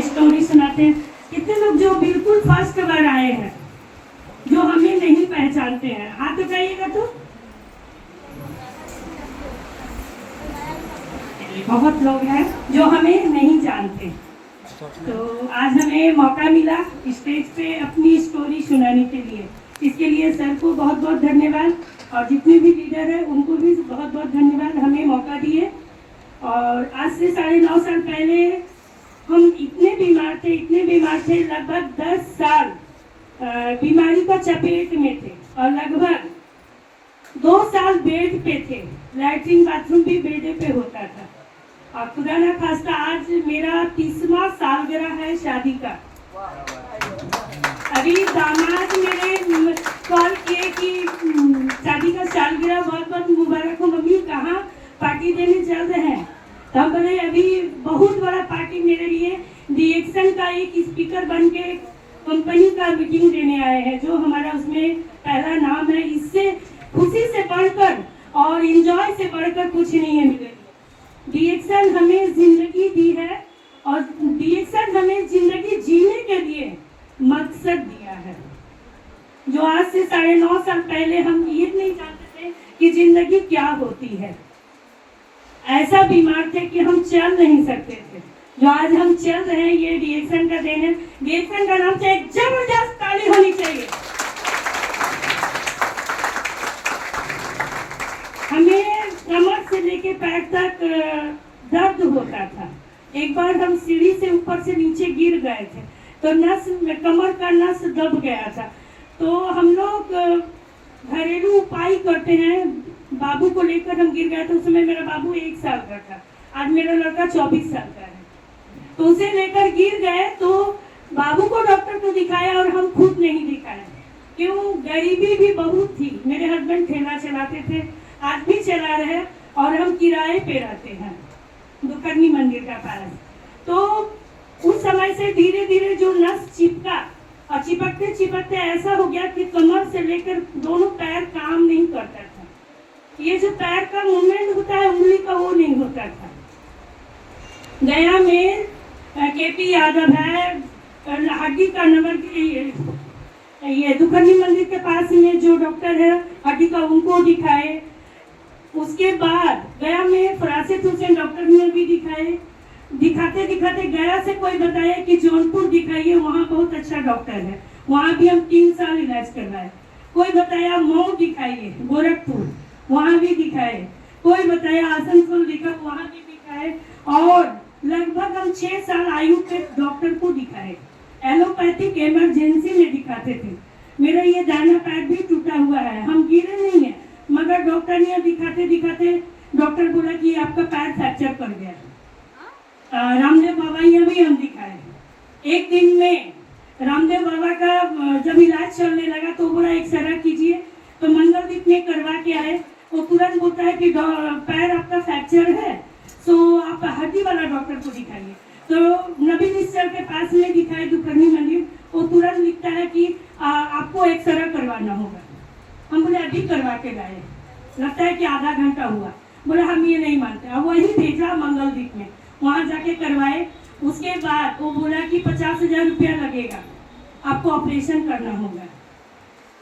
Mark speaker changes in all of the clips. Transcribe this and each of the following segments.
Speaker 1: Story सुनाते हैं। कितने लोग जो बिल्कुल फर्स्ट बार आए हैं, जो हमें नहीं पहचानते हैं, हाथ उठाइएगा। तो बहुत लोग हैं जो हमें नहीं जानते। तो आज हमें मौका मिला स्टेज पे अपनी स्टोरी सुनाने के लिए, इसके लिए सर को बहुत बहुत धन्यवाद, और जितने भी लीडर हैं उनको भी बहुत बहुत धन्यवाद, हमें मौका दिए। और आज से 9.5 साल पहले हम इतने बीमार थे, लगभग 10 साल बीमारी का चपेट में थे, और लगभग 2 साल बेड पे थे। लैट्रिन बाथरूम भी बेड पे होता था। और खुदा ना खास्ता आज मेरा 30वां सालगिरह है शादी का। अभी दामाद मेरे कॉल किए कि शादी का सालगिरह बहुत बहुत मुबारक हो मम्मी, कहाँ पार्टी देने चल रहे हैं। तो हम बोले अभी बहुत बड़ा पार्टी मेरे लिए डीएक्सन का एक स्पीकर बन के कंपनी का मीटिंग देने आए हैं, जो हमारा उसमें पहला नाम है। इससे खुशी से बढ़कर और एंजॉय से बढ़कर कुछ नहीं है मेरे। डीएक्सन हमें जिंदगी दी है, और डीएक्सन हमें जिंदगी जीने के लिए मकसद दिया है, जो आज से 9.5 साल पहले हम ये नहीं जानते थे कि जिंदगी क्या होती है। ऐसा बीमार थे कि हम चल नहीं सकते थे, जो आज हम चल रहे हैं ये डीएक्सन का देन है। डीएक्सन का नाम से एक जबरदस्त ताली होनी चाहिए। हमें कमर से लेके पैर तक दर्द होता था। एक बार हम सीढ़ी से ऊपर से नीचे गिर गए थे, तो कमर का नस दब गया था। तो हम लोग घरेलू उपाय करते हैं। बाबू को लेकर हम गिर गए, तो उस समय मेरा बाबू 1 साल का था, आज मेरा लड़का 24 साल का है। तो उसे लेकर गिर गए, तो बाबू को डॉक्टर को दिखाया और हम खुद नहीं दिखाया। क्यों? गरीबी भी बहुत थी। मेरे हस्बैंड ठेला चलाते थे, आज भी चला रहे, और हम किराए पे रहते हैं दुकर्नी मंदिर का पास। तो उस समय से धीरे धीरे जो नस चिपका, और चिपकते चिपकते ऐसा हो गया कि कमर से लेकर दोनों पैर काम नहीं करता था। ये जो पैर का मूवमेंट होता है उंगली का, वो नहीं होता था। गया में केपी यादव है, हड्डी का नंबर, ये दुखनी मंदिर के पास में जो डॉक्टर है हड्डी का, उनको दिखाए। उसके बाद गया में फरासित हुसैन डॉक्टर ने भी दिखाए। दिखाते दिखाते गया से कोई बताया कि जौनपुर दिखाइए, वहाँ बहुत अच्छा डॉक्टर है, वहाँ भी हम 3 साल इलाज करवाए। कोई बताया मऊ दिखाइए, गोरखपुर, वहाँ भी दिखाए। कोई बताया आसनसोल दिखा, वहाँ भी दिखाए। और लगभग हम 6 साल आयुर्वेद डॉक्टर को दिखाए। एलोपैथिक इमरजेंसी में दिखाते थे। मेरा ये दाहिना पैर भी टूटा हुआ है, हम गिरे नहीं है, मगर डॉक्टर ने दिखाते दिखाते डॉक्टर बोला कि आपका पैर फ्रैक्चर कर गया। रामदेव बाबा यहाँ भी हम दिखाए। एक दिन में रामदेव बाबा का जब इलाज चलने लगा तो बोला एक्सरे कीजिए, तो मंगलदीप में करवा के आए। वो तुरंत बोलता है कि पैर आपका फ्रैक्चर है, तो आप हड्डी वाला डॉक्टर को दिखाइए। तो नबी निश्चल के पास में दिखाए दुकर्नी मंदिर, वो तुरंत लिखता है कि आपको एक्सरे करवाना होगा। हम बोले अभी करवा के लाए, लगता है कि आधा घंटा हुआ। बोले हम ये नहीं मानते। अब वही भेजा मंगलदीप में, वहाँ जाके करवाए। उसके बाद वो बोला कि 50,000 रुपया लगेगा, आपको ऑपरेशन करना होगा।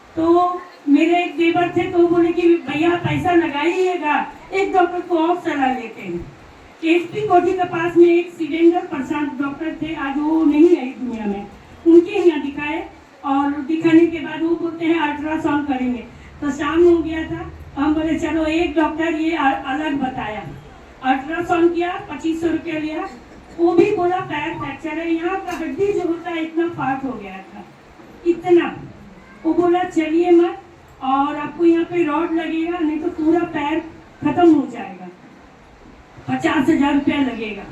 Speaker 1: तो मेरे एक देवर थे, तो बोले कि भैया पैसा लगाइएगा, एक डॉक्टर को और सलाह लेते हैं। एसपी कोठी के पास में एक सिलेंडर प्रशांत डॉक्टर थे, आज वो नहीं है दुनिया में, उनके यहाँ दिखाए। और दिखाने के बाद वो बोलते हैं अल्ट्रासाउंड करेंगे। तो शाम हो गया था, हम बोले चलो एक डॉक्टर ये अलग बताया। अल्ट्रासाउंड किया, 2500 रुपया लिया। वो भी बोला पैर फ्रैक्चर है, यहाँ का हड्डी जो होता है इतना फाट हो गया था, इतना। वो बोला चलिए मत, और आपको यहाँ पे रॉड लगेगा, नहीं तो पूरा पैर खत्म हो जाएगा, 50,000 रुपया लगेगा।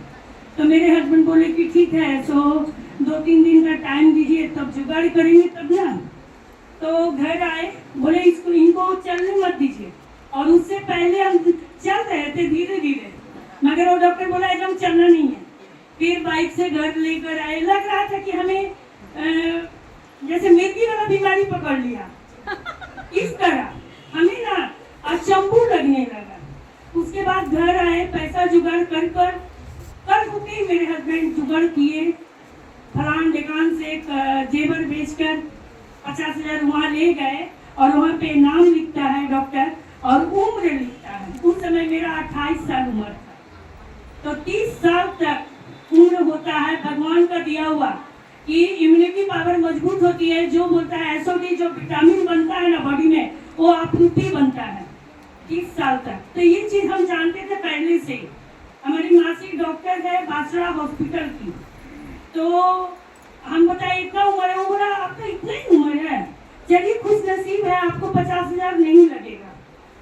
Speaker 1: तो मेरे हस्बैंड बोले कि ठीक है, सो 2-3 दिन का टाइम दीजिए, तब जुगाड़ करेंगे तब ना। तो घर आए, बोले इनको चलने मत दीजिए। और उससे पहले हम चल रहे थे धीरे धीरे, मगर वो डॉक्टर बोला एकदम चलना नहीं है। फिर बाइक से घर लेकर आए। लग रहा था कि हमें जैसे मिर्गी वाला बीमारी पकड़ लिया, इस तरह हमें ना अचंभू लगने लगा। उसके बाद घर आए, पैसा जुगाड़ कर होके मेरे हस्बैंड जुगाड़ किए, फलान दुकान से एक जेवर बेचकर 50,000 वहाँ ले गए और वहाँ पे नाम लिखता है डॉक्टर और उम्र लिखता है। उस समय मेरा 28 साल उम्र था। तो 30 साल तक उम्र होता है भगवान का दिया हुआ कि इम्यूनिटी पावर मजबूत होती है। जो बोलता है एसओडी जो विटामिन बनता है ना बॉडी में वो आप रूपी बनता है 30 साल तक। तो ये चीज हम जानते थे पहले से। हमारी मासी डॉक्टर है बासरा हॉस्पिटल की, तो हम बताए इतना उम्र है, उम्र आपका इतना ही उम्र है, चलिए खुश नसीब है, आपको 50,000 नहीं लगेगा,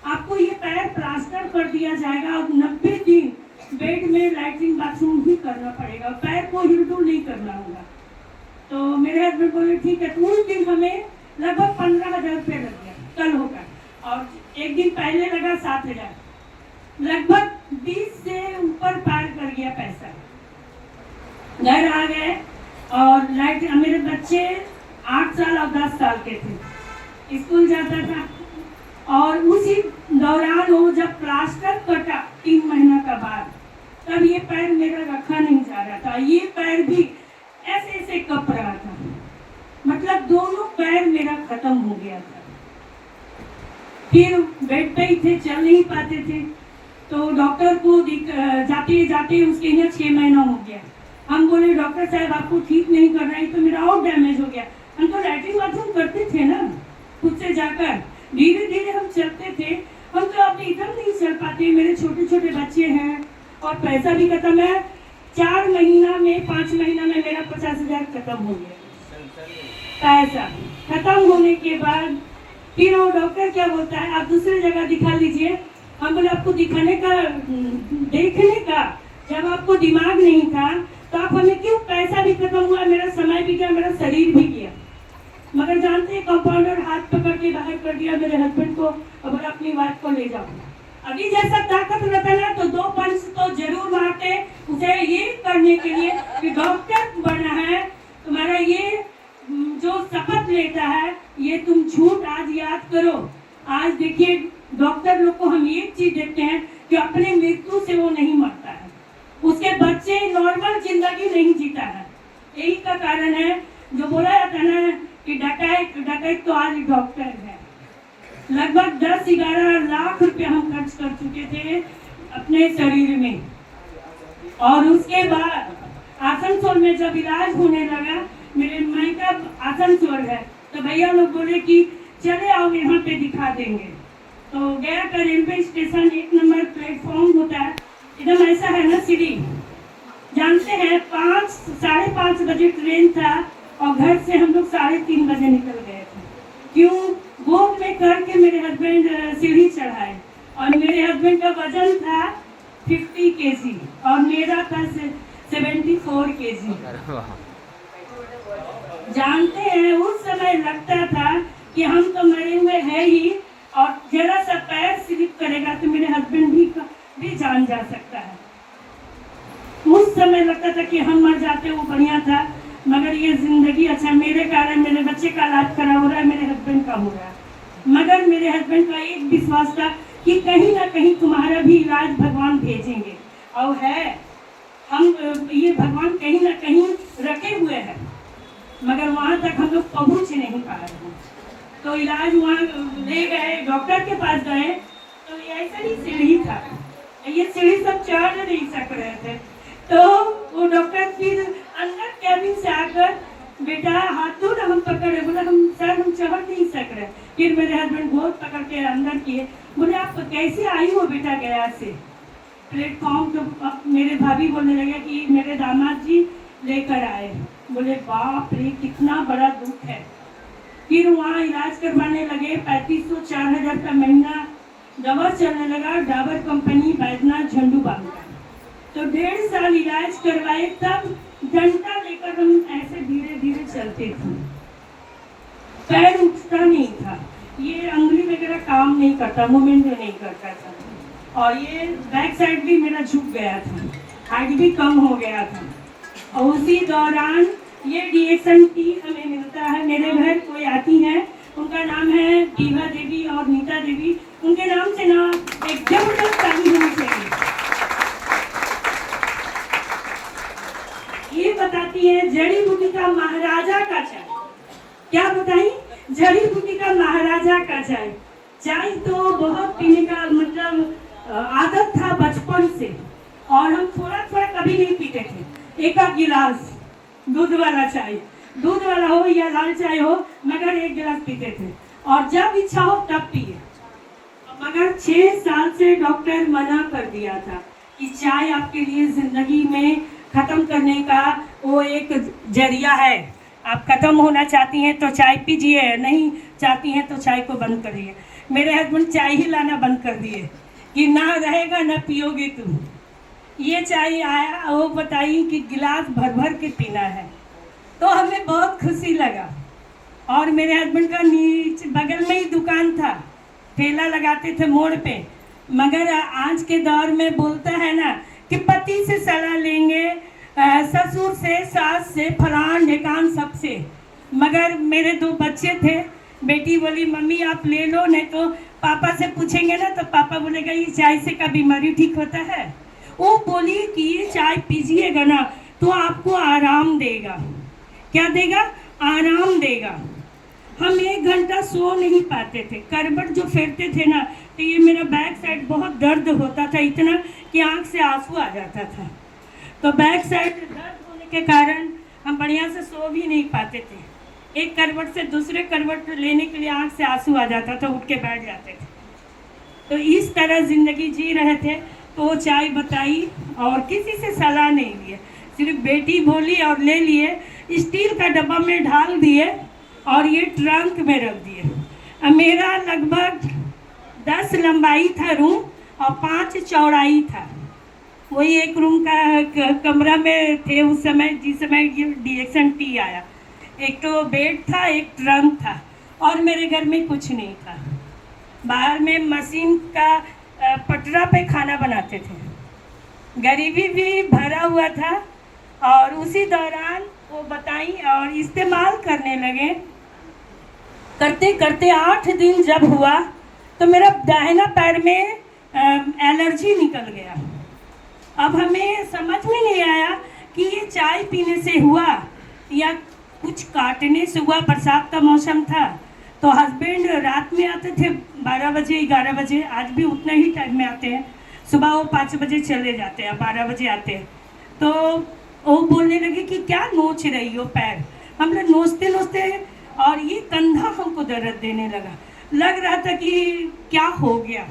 Speaker 1: आपको ये पैर प्लास्टर कर दिया जाएगा और 90 दिन बेड में लैट्रिन बाथरूम भी करना पड़ेगा, पैर को हिलडुल नहीं करना होगा। तो मेरे हस्बैंड बोले ठीक है। तो उस दिन हमें लगभग 15,000 रुपये लग गया कल होकर, और एक दिन पहले लगा 7,000, लगभग 20 से ऊपर पार कर गया पैसा। घर आ गए और लाइट, मेरे बच्चे 8 साल और 10 साल के थे, स्कूल जाता था और उसी दौरान वो जब प्लास्टर कटा 3 महीना का बाद, तब ये पैर मेरा रखा नहीं जा रहा था, ये पैर भी ऐसे ऐसे कप रहा था, मतलब दोनों पैर मेरा खत्म हो गया था। फिर बेड पे ही थे, चल नहीं पाते थे, तो डॉक्टर को जाते जाते उसके यहाँ 6 महीना हो गया। हम बोले डॉक्टर साहब आपको ठीक नहीं कर रहा है, तो मेरा और डैमेज हो गया। हम तो लैट्रिन बाथरूम करते थे ना खुद से जाकर, धीरे धीरे हम चलते थे, हम तो अब एकदम नहीं चल पाते, मेरे छोटे छोटे बच्चे हैं और पैसा भी खत्म है। 4 महीना में 5 महीना में मेरा 50,000 खत्म हो गया। पैसा खत्म होने के बाद फिर वो डॉक्टर क्या बोलता है आप दूसरी जगह दिखा लीजिए। हम बोले आपको दिखाने का, देखने का जब आपको दिमाग नहीं था तो आप हमें क्यों, पैसा भी खत्म हुआ, मेरा समय भी गया, मेरा शरीर भी गया। मगर जानते हैं कंपाउंडर हाथ पकड़ के बाहर कर दिया मेरे हस्बैंड को और बोला अपनी वाइफ को ले जाओ। अभी जैसा ताकत रहता है तो 2 पंच तो जरूर मारते उसे ये करने के लिए कि डॉक्टर बना है, तुम्हारा ये जो शपथ लेता है ये तुम झूठ आज याद करो। आज देखिए डॉक्टर लोग को हम एक चीज देखते हैं कि अपने मृत्यु से वो नहीं मरता है, उसके बच्चे नॉर्मल जिंदगी नहीं जीता है। यही का कारण है जो बोला जाता है ना कि डकैत तो आज डॉक्टर है। लगभग 10-11 लाख रुपए हम खर्च कर चुके थे अपने शरीर में, और उसके बाद आसनसोल में जब इलाज होने लगा, मेरे मायका आसनसोल है, तो भैया लोग बोले कि चले आओ यहाँ पे दिखा देंगे। तो गया का रेलवे स्टेशन 1 नंबर प्लेटफॉर्म होता है, एकदम ऐसा है ना सीढ़ी, जानते हैं 5-5:30 बजे ट्रेन था और घर से हम लोग 3:30 बजे निकल गए थे। क्यों? गोद में करके मेरे हस्बैंड सीढ़ी चढ़ाए और मेरे हस्बैंड का वजन था 50 केजी और मेरा था 74 केजी। जानते हैं उस समय लगता था कि हम तो मरे हुए हैं ही, और जरा सा पैर स्लिप करेगा तो मेरे हस्बैंड भी जान जा सकता है। उस समय लगता था कि हम मर जाते, वो बढ़िया था, मगर ये जिंदगी अच्छा, मेरे कारण मेरे बच्चे का इलाज खराब हो रहा है, मेरे हस्बैंड का हो रहा है, मगर मेरे हस्बैंड का एक विश्वास था कि कहीं ना कहीं तुम्हारा भी इलाज भगवान भेजेंगे, और है हम ये भगवान कहीं ना कहीं रखे हुए हैं, मगर वहाँ तक हम लोग पहुँच नहीं पा रहे हैं। तो इलाज वहाँ ले गए, डॉक्टर के पास गए, तो ऐसा ही सीढ़ी था, ये सीढ़ी सब चढ़ नहीं सक रहे थे, तो वो डॉक्टर फिर अंदर कैबिन से आकर बेटा हाथ दो ना, हम पकड़े, बोला हम सर हम चढ़ नहीं सक रहे। फिर मेरे हस्बैंड गोद पकड़ के अंदर किए, बोले आप कैसे आई हो बेटा गया से प्लेटफॉर्म। तो मेरे भाभी बोलने लगे कि मेरे दामाद जी लेकर आए। बोले बाप रे कितना बड़ा दुख है। फिर वहाँ इलाज करवाने लगे, 3500-4000 का महीना दवा चलने लगा, डाबर कंपनी बैद्यनाथ झंडूबाग का। तो 1.5 साल इलाज करवाए, तब डंडा लेकर हम ऐसे धीरे धीरे चलते थे, पैर उठता नहीं था, ये अंगुली वगैरह काम नहीं करता, मूवमेंट नहीं करता था, और ये बैक साइड भी मेरा झुक गया था, हाइट भी कम हो गया था। और उसी दौरान ये DSNT हमें मिलता है। मेरे घर कोई आती है, उनका नाम है दीवा देवी और नीता देवी, उनके नाम से ना एक जबरदस्त ताली होनी चाहिए। ये बताती है जड़ी बूटी महाराजा का चाय। क्या बताई, जड़ी बूटी का महाराजा का चाय। चाय तो बहुत पीने का मतलब आदत था बचपन से, और हम थोड़ा थोड़ा कभी नहीं पीते थे। एक आध गिलास दूध वाला चाय, दूध वाला हो या लाल चाय हो, मगर एक गिलास पीते थे, और जब इच्छा हो तब पिए। मगर 6 साल से डॉक्टर मना कर दिया था कि चाय आपके लिए जिंदगी में खत्म करने का वो एक जरिया है। आप खत्म होना चाहती हैं तो चाय पीजिए, नहीं चाहती हैं तो चाय को बंद करिए। मेरे हस्बैंड चाय ही लाना बंद कर दिए कि ना रहेगा ना पियोगे तुम। ये चाय आया, वो बताई कि गिलास भर भर के पीना है, तो हमें बहुत खुशी लगा। और मेरे हस्बैंड का नीचे बगल में ही दुकान था, ठेला लगाते थे मोड़ पे। मगर आज के दौर में बोलता है ना कि पति से सलाह लेंगे, ससुर से, सास से, फलान ढेकान सबसे। मगर मेरे 2 बच्चे थे, बेटी बोली मम्मी आप ले लो, नहीं तो पापा से पूछेंगे ना तो पापा बोलेगा ये चाय से का बीमारी ठीक होता है। वो बोली कि ये चाय पीजिएगा ना तो आपको आराम देगा। क्या देगा? आराम देगा। हम 1 घंटा सो नहीं पाते थे, करवट जो फेरते थे ना तो ये मेरा बैक साइड बहुत दर्द होता था, इतना कि आंख से आंसू आ जाता था। तो बैक साइड दर्द होने के कारण हम बढ़िया से सो भी नहीं पाते थे। एक करवट से दूसरे करवट लेने के लिए आंख से आंसू आ जाता था, उठ के बैठ जाते थे। तो इस तरह जिंदगी जी रहे थे। तो वो चाय बताई और किसी से सलाह नहीं लिए, सिर्फ बेटी बोली और ले लिए, स्टील का डब्बा में ढाल दिए और ये ट्रंक में रख दिए। अब मेरा लगभग 10 लंबाई था रूम और 5 चौड़ाई था। वही एक रूम का कमरा में थे उस समय, जिस समय ये डिएक्शन टी आया। एक तो बेड था, एक ट्रंक था, और मेरे घर में कुछ नहीं था। बाहर में मशीन का पटरा पे खाना बनाते थे। गरीबी भी भरा हुआ था। और उसी दौरान वो बताई और इस्तेमाल करने लगे। करते करते 8 दिन जब हुआ तो मेरा दाहिना पैर में एलर्जी निकल गया। अब हमें समझ में नहीं आया कि ये चाय पीने से हुआ या कुछ काटने से हुआ। बरसात का मौसम था तो हस्बैंड रात में आते थे 12 बजे 11 बजे, आज भी उतना ही टाइम में आते हैं। सुबह वो 5 बजे चले जाते हैं, 12 बजे आते हैं। तो वो बोलने लगे कि क्या नोच रही हो पैर। हम लोग नोचते नोचते और ये कंधा हमको दर्द देने लग रहा था कि क्या हो गया।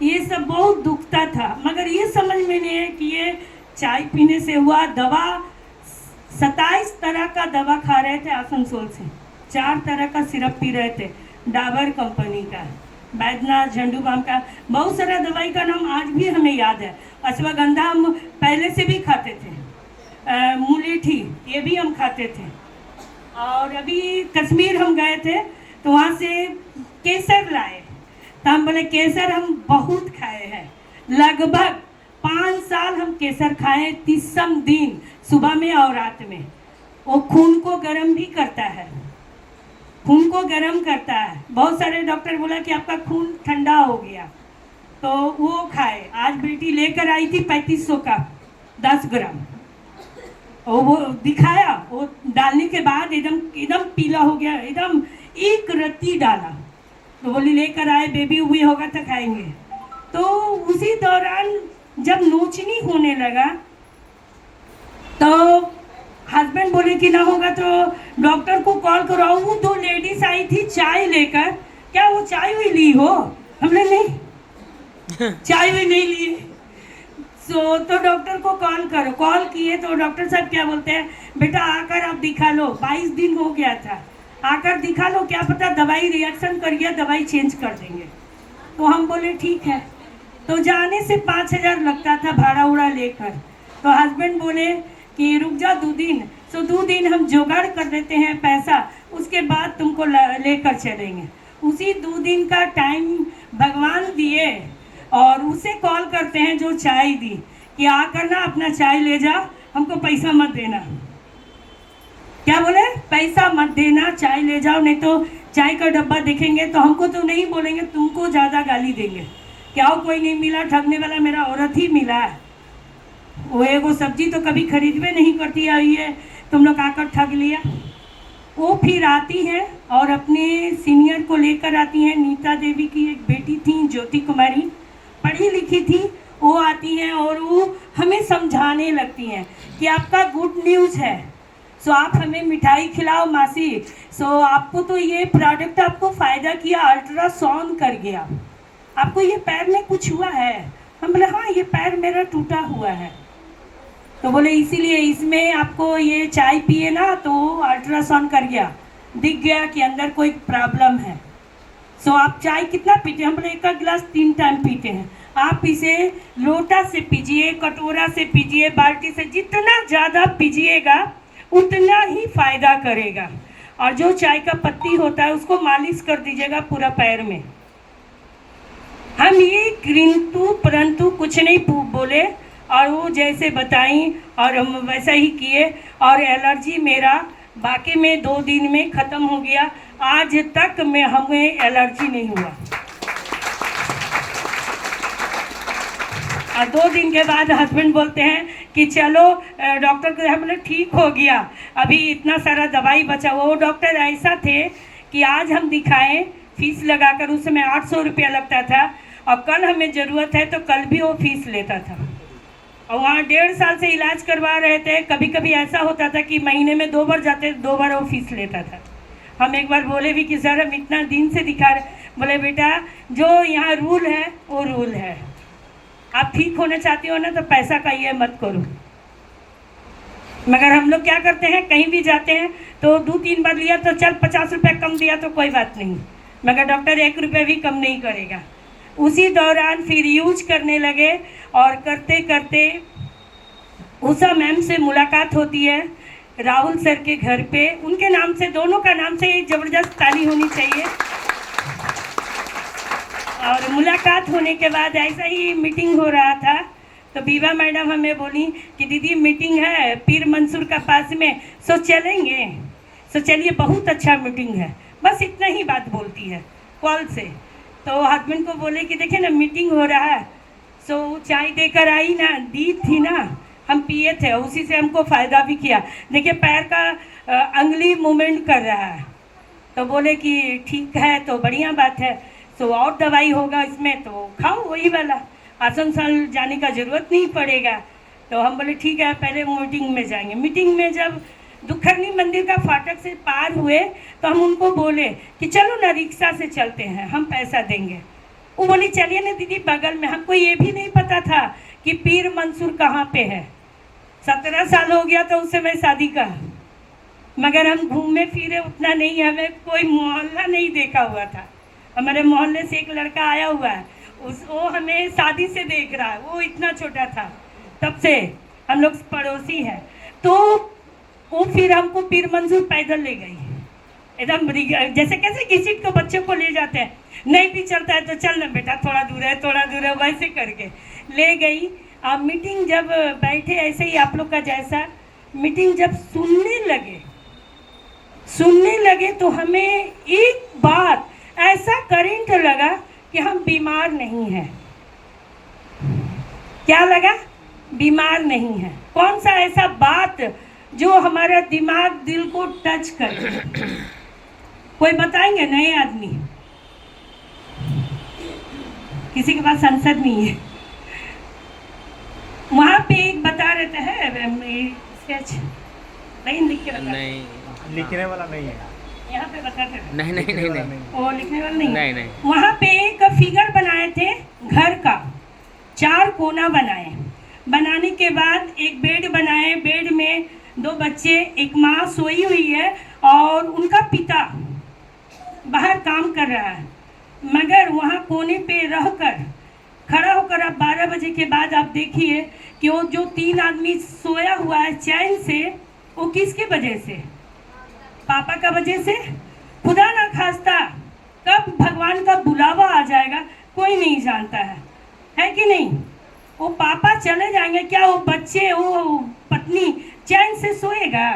Speaker 1: ये सब बहुत दुखता था, मगर ये समझ में नहीं है कि ये चाय पीने से हुआ। दवा 27 तरह का दवा खा रहे थे आसनसोल से, 4 तरह का सिरप पी रहे थे, डाबर कंपनी का, बैद्यनाथ, झंडूबाम का, बहुत सारा दवाई का नाम आज भी हमें याद है। अश्वगंधा हम पहले से भी खाते थे, मुलेठी ये भी हम खाते थे। और अभी कश्मीर हम गए थे तो वहाँ से केसर लाए, तो हम बोले केसर हम बहुत खाए हैं। लगभग 5 साल हम केसर खाए, 30 दिन, सुबह में और रात में। वो खून को गर्म भी करता है, खून को गर्म करता है। बहुत सारे डॉक्टर बोला कि आपका खून ठंडा हो गया, तो वो खाए। आज बेटी लेकर आई थी 3500 का 10 ग्राम, वो दिखाया। वो डालने के बाद एकदम पीला हो गया, एकदम एक रत्ती डाला। तो बोली लेकर आए, बेबी उबी होगा तो खाएंगे। तो उसी दौरान जब नोचनी होने लगा तो हस्बैंड बोले कि ना होगा तो डॉक्टर को कॉल कराओ। वो 2 लेडीज आई थी चाय लेकर। क्या वो चाय हुई ली हो? हमने नहीं चाय हुई नहीं ली। तो डॉक्टर को कॉल करो। कॉल किए तो डॉक्टर साहब क्या बोलते हैं, बेटा आकर आप दिखा लो, 22 दिन हो गया था, आकर दिखा लो, क्या पता दवाई रिएक्शन कर गया, दवाई चेंज कर देंगे। तो हम बोले ठीक है। तो जाने से 5000 लगता था भाड़ा उड़ा लेकर। तो हस्बैंड बोले कि रुक जा 2 दिन। तो 2 दिन हम जुगाड़ कर देते हैं पैसा, उसके बाद तुमको लेकर चलेंगे। उसी 2 दिन का टाइम भगवान दिए और उसे कॉल करते हैं जो चाय दी कि आकर ना अपना चाय ले जा, हमको पैसा मत देना। क्या बोले? पैसा मत देना, चाय ले जाओ, नहीं तो चाय का डब्बा देखेंगे तो हमको तो नहीं बोलेंगे, तुमको ज़्यादा गाली देंगे। क्या हो, कोई नहीं मिला, ठगने वाला मेरा औरत ही मिला है। वो सब्जी तो कभी खरीदवे नहीं करती है, ये तुम लोग आकर ठग लिया। वो फिर आती हैं और अपने सीनियर को लेकर आती हैं। नीता देवी की एक बेटी थी, ज्योति कुमारी, पढ़ी लिखी थी, वो आती हैं और वो हमें समझाने लगती हैं कि आपका गुड न्यूज़ है, सो आप हमें मिठाई खिलाओ मासी, सो आपको तो ये प्रोडक्ट आपको फ़ायदा किया, अल्ट्रासाउंड कर गया, आपको ये पैर में कुछ हुआ है। हम बोले हाँ, ये पैर मेरा टूटा हुआ है। तो बोले इसीलिए इसमें आपको ये चाय पिए ना तो अल्ट्रासाउंड कर गया, दिख गया कि अंदर कोई प्रॉब्लम है। सो आप चाय कितना पीते हैं? हम बोले 1 गिलास 3 टाइम पीते हैं। आप इसे लोटा से पीजिए, कटोरा से पीजिए, बाल्टी से, जितना ज़्यादा पीजिएगा उतना ही फायदा करेगा। और जो चाय का पत्ती होता है उसको मालिश कर दीजिएगा पूरा पैर में। हम ये किंतु परंतु कुछ नहीं बोले और वो जैसे बताई और हम वैसा ही किए और एलर्जी मेरा बाकी में 2 दिन में ख़त्म हो गया। आज तक में हमें एलर्जी नहीं हुआ। और 2 दिन के बाद हस्बैंड बोलते हैं कि चलो डॉक्टर को, हम बोले ठीक हो गया, अभी इतना सारा दवाई बचा हुआ। वो डॉक्टर ऐसा थे कि आज हम दिखाएं, फीस लगाकर, उस समय 800 रुपया लगता था और कल हमें ज़रूरत है तो कल भी वो फीस लेता था। और वहाँ 1.5 साल से इलाज करवा रहे थे। कभी कभी ऐसा होता था कि महीने में 2 बार जाते, 2 बार वो फीस लेता था। हम एक बार बोले भी कि सर हम इतना दिन से दिखा रहे, बोले बेटा जो यहाँ रूल है वो रूल है, आप ठीक होना चाहती हो ना तो पैसा का ये मत करो। मगर हम लोग क्या करते हैं, कहीं भी जाते हैं तो 2-3 बार लिया तो चल 50 रुपये कम दिया तो कोई बात नहीं, मगर डॉक्टर 1 रुपये भी कम नहीं करेगा। उसी दौरान फिर यूज करने लगे और करते करते उषा मैम से मुलाकात होती है राहुल सर के घर पे। उनके नाम से, दोनों का नाम से एक ज़बरदस्त ताली होनी चाहिए। और मुलाकात होने के बाद ऐसा ही मीटिंग हो रहा था तो बीवा मैडम हमें बोली कि दीदी मीटिंग है पीर मंसूर का पास में, सो चलेंगे। सो चलिए, बहुत अच्छा मीटिंग है, बस इतना ही बात बोलती है कॉल से। तो हस्बैंड को बोले कि देखे ना मीटिंग हो रहा है, सो चाय देकर आई ना, दी थी ना, हम पिए थे, उसी से हमको फ़ायदा भी किया। देखिए पैर का अंगुली मूवमेंट कर रहा है। तो बोले कि ठीक है तो बढ़िया बात है, सो और दवाई होगा इसमें तो खाओ वही वाला, आसनसाल जाने का ज़रूरत नहीं पड़ेगा। तो हम बोले ठीक है, पहले मीटिंग में जाएंगे। मीटिंग में जब दुखरनी मंदिर का फाटक से पार हुए तो हम उनको बोले कि चलो ना रिक्शा से चलते हैं, हम पैसा देंगे। वो बोली चलिए ना दीदी बगल में। हमको ये भी नहीं पता था कि पीर मंसूर कहाँ पे है। 17 साल हो गया तो उस समय शादी का, मगर हम घूमे फिरे उतना नहीं, हमें कोई मोहल्ला नहीं देखा हुआ था। हमारे मोहल्ले से एक लड़का आया हुआ है, वो हमें शादी से देख रहा है, वो इतना छोटा था, तब से हम लोग पड़ोसी हैं। तो वो फिर हमको पीर मंसूर पैदल ले गई, एकदम जैसे कैसे किसी को बच्चे को ले जाते हैं, नहीं भी चलता है तो चल ना बेटा थोड़ा दूर है, थोड़ा दूर है, वैसे करके ले गई। अब मीटिंग जब बैठे ऐसे ही आप लोग का जैसा, मीटिंग जब सुनने लगे तो हमें एक बात ऐसा करंट लगा कि हम बीमार नहीं हैं। क्या लगा? बीमार नहीं है। कौन सा ऐसा बात जो हमारा दिमाग दिल को टच करे? कोई बताएंगे? नए आदमी, किसी के पास संसद नहीं है। वहाँ पे एक बता रहता है स्केच नहीं लिख के बता,
Speaker 2: नहीं
Speaker 3: लिखने वाला नहीं है
Speaker 1: यहाँ पे बताते हैं।
Speaker 2: नहीं नहीं नहीं नहीं
Speaker 1: वो लिखने वाला नहीं,
Speaker 2: नहीं नहीं।
Speaker 1: वहाँ पे एक फिगर बनाए थे घर का, 4 कोना बनाए। बनाने के बाद एक बेड बनाए, बेड में 2 बच्चे, एक माँ सोई हुई है और उनका पिता बाहर काम कर रहा है। मगर वहाँ कोने पे रहकर खड़ा होकर आप 12 बजे के बाद आप देखिए कि वो जो 3 आदमी सोया हुआ है चैन से, वो किसके वजह से? पापा का वजह से। खुदा ना खास्ता कब भगवान का बुलावा आ जाएगा कोई नहीं जानता है कि नहीं? वो पापा चले जाएंगे, क्या वो बच्चे, वो पत्नी चैन से सोएगा?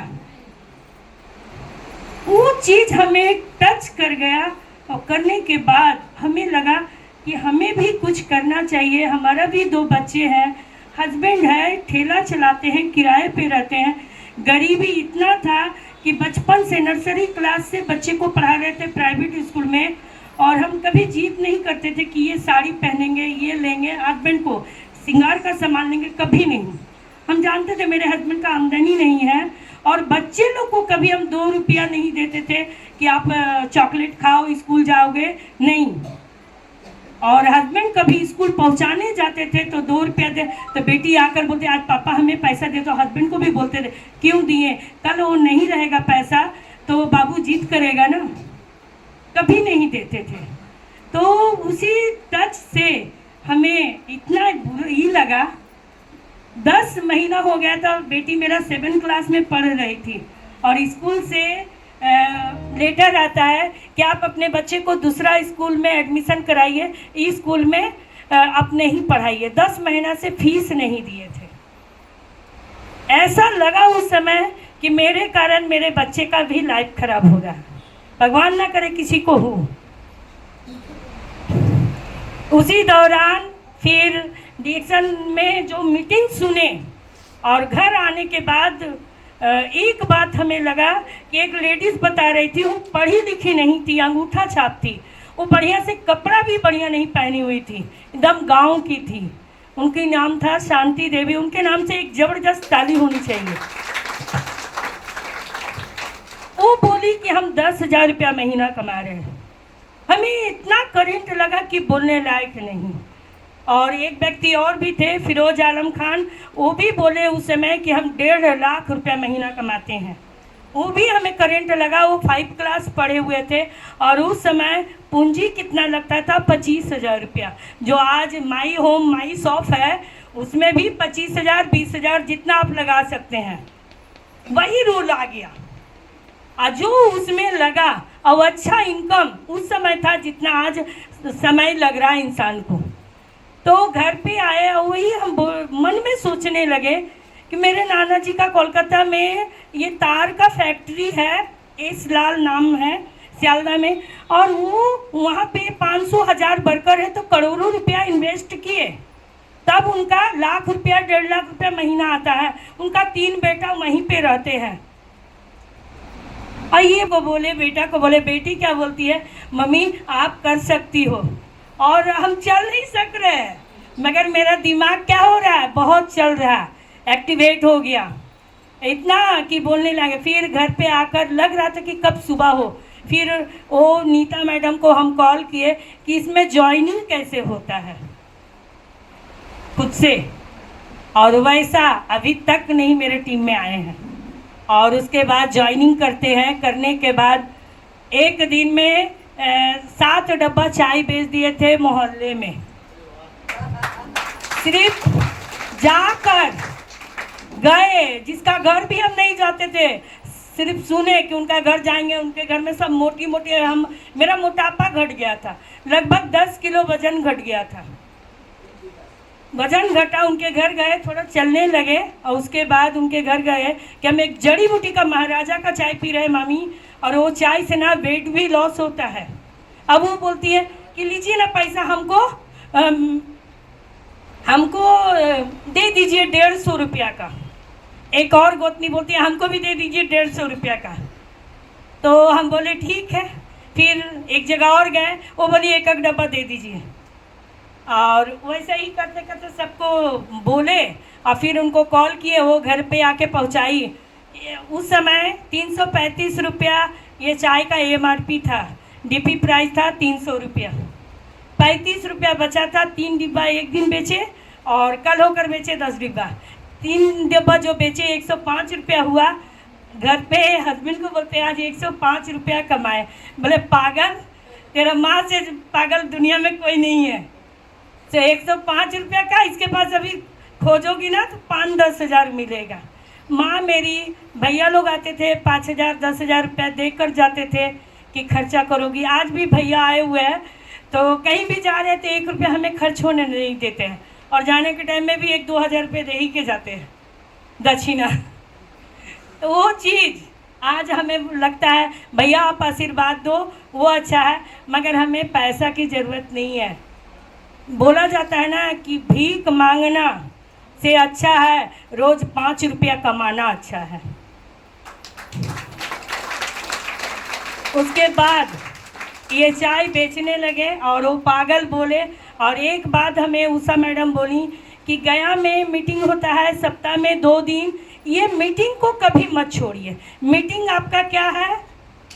Speaker 1: वो चीज़ हमें टच कर गया और करने के बाद हमें लगा कि हमें भी कुछ करना चाहिए। हमारा भी 2 बच्चे हैं, हस्बैंड है, ठेला चलाते हैं, किराए पे रहते हैं। गरीबी इतना था कि बचपन से नर्सरी क्लास से बच्चे को पढ़ा रहे थे प्राइवेट स्कूल में, और हम कभी जिद नहीं करते थे कि ये साड़ी पहनेंगे, ये लेंगे, हस्बैंड को श्रृंगार का सामान लेंगे, कभी नहीं। हम जानते थे मेरे हस्बैंड का आमदनी नहीं है, और बच्चे लोग को कभी हम 2 रुपया नहीं देते थे कि आप चॉकलेट खाओ स्कूल जाओगे, नहीं। और हस्बैंड कभी स्कूल पहुंचाने जाते थे तो 2 रुपया दे, तो बेटी आकर बोलते आज पापा हमें पैसा दे, तो हस्बैंड को भी बोलते थे क्यों दिए, कल वो नहीं रहेगा पैसा तो बाबू जिद करेगा ना, कभी नहीं देते थे। तो उसी टच से हमें इतना ही लगा। 10 महीना हो गया था, बेटी मेरा 7 क्लास में पढ़ रही थी, और स्कूल से लेटर आता है कि आप अपने बच्चे को दूसरा स्कूल में एडमिशन कराइए, इस स्कूल में आप नहीं पढ़ाइए। 10 महीना से फीस नहीं दिए थे। ऐसा लगा उस समय कि मेरे कारण मेरे बच्चे का भी लाइफ खराब हो रहा है, भगवान ना करे किसी को हो। उसी दौरान फिर डिएक्शन में जो मीटिंग सुने, और घर आने के बाद एक बात हमें लगा कि एक लेडीज़ बता रही थी, वो पढ़ी लिखी नहीं थी, अंगूठा छाप थी, वो बढ़िया से कपड़ा भी बढ़िया नहीं पहनी हुई थी, एकदम गांव की थी। उनके नाम था शांति देवी। उनके नाम से एक ज़बरदस्त ताली होनी चाहिए। वो बोली कि हम 10,000 रुपया महीना कमा रहे हैं। हमें इतना करंट लगा कि बोलने लायक नहीं। और एक व्यक्ति और भी थे, फिरोज आलम खान, वो भी बोले उस समय कि हम 1.5 लाख रुपया महीना कमाते हैं। वो भी हमें करंट लगा। वो 5 क्लास पढ़े हुए थे, और उस समय पूंजी कितना लगता था, 25,000 रुपया। जो आज माई होम माई शॉप है, उसमें भी 25,000 20,000 जितना आप लगा सकते हैं, वही रूल आ गया। और जो उसमें लगा, और अच्छा इनकम उस समय था जितना आज समय लग रहा है इंसान को। तो घर पे आए, और वही हम मन में सोचने लगे कि मेरे नाना जी का कोलकाता में ये तार का फैक्ट्री है, एस लाल नाम है, सियालदा में, और वो वहाँ पे 500,000 वर्कर है, तो करोड़ों रुपया इन्वेस्ट किए, तब उनका लाख रुपया 1.5 लाख रुपया महीना आता है। उनका 3 बेटा वहीं पे रहते हैं। और ये वो बोले बेटा को, बोले बेटी क्या बोलती है, मम्मी आप कर सकती हो। और हम चल नहीं सक रहे हैं, मगर मेरा दिमाग क्या हो रहा है, बहुत चल रहा है, एक्टिवेट हो गया इतना कि बोलने लगे। फिर घर पे आकर लग रहा था कि कब सुबह हो। फिर वो नीता मैडम को हम कॉल किए कि इसमें ज्वाइनिंग कैसे होता है खुद से, और वैसा अभी तक नहीं मेरे टीम में आए हैं। और उसके बाद ज्वाइनिंग करते हैं, करने के बाद एक दिन में 7 डब्बा चाय बेच दिए थे मोहल्ले में। सिर्फ जाकर गए, जिसका घर भी हम नहीं जाते थे, सिर्फ सुने कि उनका घर जाएंगे, उनके घर में सब मोटी मोटी। मेरा मोटापा घट गया था, लगभग 10 किलो वजन घट गया था। वजन घटा, उनके घर गए, थोड़ा चलने लगे, और उसके बाद उनके घर गए कि हम एक जड़ी बूटी का महाराजा का चाय पी रहे मामी, और वो चाय से ना वेट भी लॉस होता है। अब वो बोलती है कि लीजिए ना पैसा, हमको दे दीजिए 150 रुपया का। एक और गोतनी बोलती है हमको भी दे दीजिए 150 रुपया का। तो हम बोले ठीक है। फिर एक जगह और गए, वो बोली एक डब्बा दे दीजिए। और वैसे ही करते करते सबको बोले, और फिर उनको कॉल किए, वो घर पे आके पहुंचाई। उस समय 335 रुपया ये चाय का MRP था, DP प्राइस था 300 रुपया। 35 रुपया बचा था, 3 डिब्बा एक दिन बेचे, और कल होकर बेचे 10 डिब्बा। 3 डिब्बा जो बेचे 105 रुपया हुआ। घर पे हस्बैंड को बोलते हैं आज 105 रुपया कमाए। बोले पागल, तेरा माँ से पागल दुनिया में कोई नहीं है। तो 105 रुपया का इसके पास अभी खोजोगी ना तो 5-10 हज़ार मिलेगा। माँ मेरी, भैया लोग आते थे 5,000 10,000 रुपया देकर जाते थे कि खर्चा करोगी। आज भी भैया आए हुए हैं, तो कहीं भी जा रहे थे 1 रुपया हमें खर्च होने नहीं देते हैं, और जाने के टाइम में भी 1-2 हज़ार रुपये दे ही के जाते हैं दक्षिणा। तो वो चीज़ आज हमें लगता है भैया आप आशीर्वाद दो, वो अच्छा है, मगर हमें पैसा की ज़रूरत नहीं है। बोला जाता है ना कि भीख मांगना से अच्छा है रोज़ 5 रुपया कमाना अच्छा है। उसके बाद ये चाय बेचने लगे और वो पागल बोले। और एक बात हमें उषा मैडम बोली कि गया में मीटिंग होता है सप्ताह में 2 दिन, ये मीटिंग को कभी मत छोड़िए। मीटिंग आपका क्या है?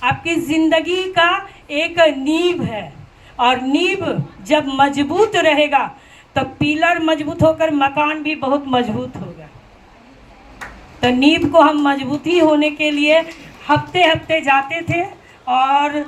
Speaker 1: आपकी ज़िंदगी का एक नींव है, और नींव जब मजबूत रहेगा तो पिलर मजबूत होकर मकान भी बहुत मजबूत होगा। तो नींव को हम मजबूती होने के लिए हफ्ते हफ्ते जाते थे। और